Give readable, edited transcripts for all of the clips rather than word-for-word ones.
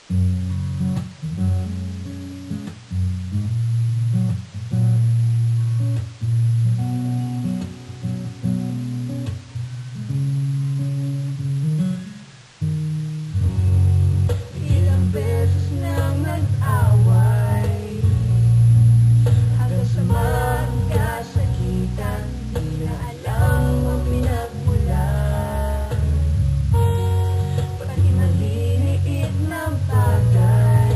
Ilang beses nang nag-away hanggang sa magkasakitan, di na alam ang pinagmulan. Pati maliliit na bagay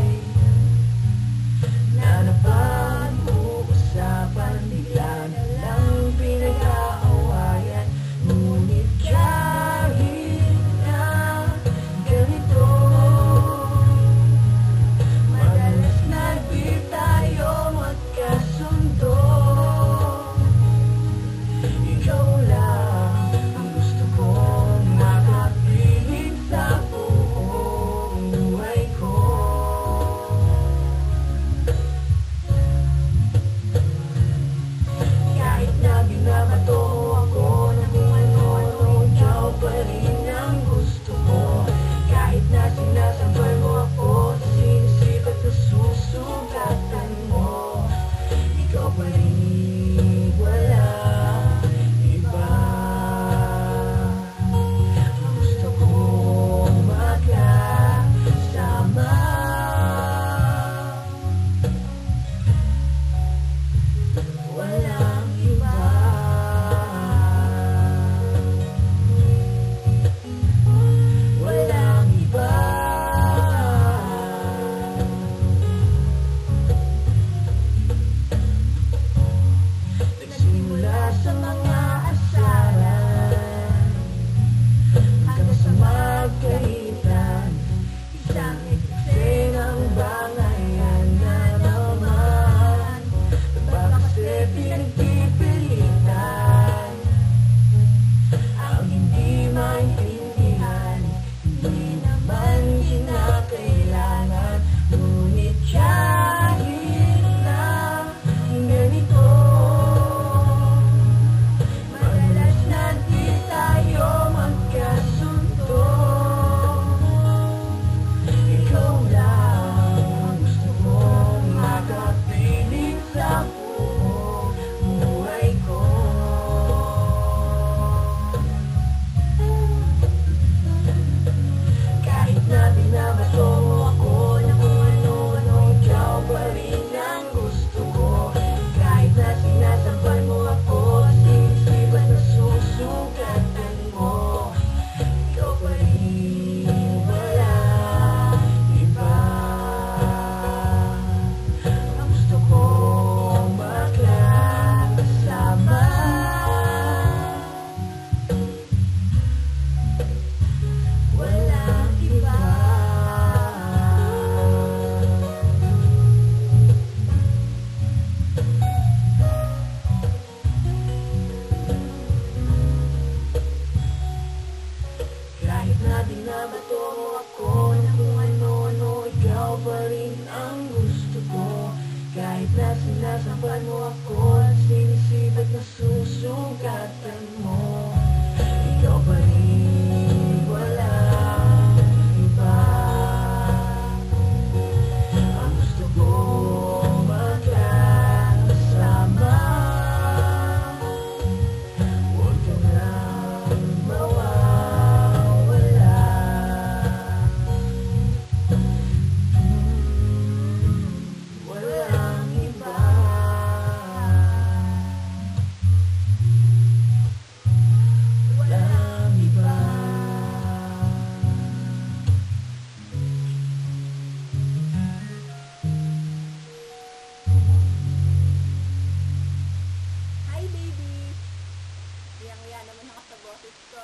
na napag-uusapan, bigla na lang pinag-aawayan. Ngunit kahit na ganito, madalas na di tayo magkasundo. Ikaw lang ang gusto kong makapiling sa buong buhay ko. Kahit na binabato ako ng kung ano-ano, ikaw pa rin ang gusto ko. Kahit na sinasambal mo ako sa sinisip at nasusugatan mo, ikaw pa rin, walang iba. Ang gusto kong magkasama, walang iba. Walang iba. Nagsimula sa mga asaran hanggang sa magkahitan, isang eksenang bangayan na naman. Baka kasi pinagpipilitan ang hindi maintindihan, hindi naman kinakailangan. Ngunit kahit na ganito, madalas na di tayo magkasundo. Ikaw lang ang gusto kong makapiling sa buong buhay ko. Kahit na binabato mo ako ng kung ano-ano, ikaw pa rin ang gusto ko. Kahit na sinasampal mo ako sa sinisip at nasusugatan mo, ikaw pa rin, walang iba. Ang gusto kong magkasama, walang iba. Kahit na binabato mo ako ng kung ano-ano, ikaw pa rin ang gusto ko. Kahit na sinasampal mo ako at sinisip at nasusugatan mo, ikaw pa rin, walang iba. Ang gusto kong magkasama, huwag ka nang mawawala. Walang iba. Walang iba. Hi, baby! Yang naman ako sa boses ko.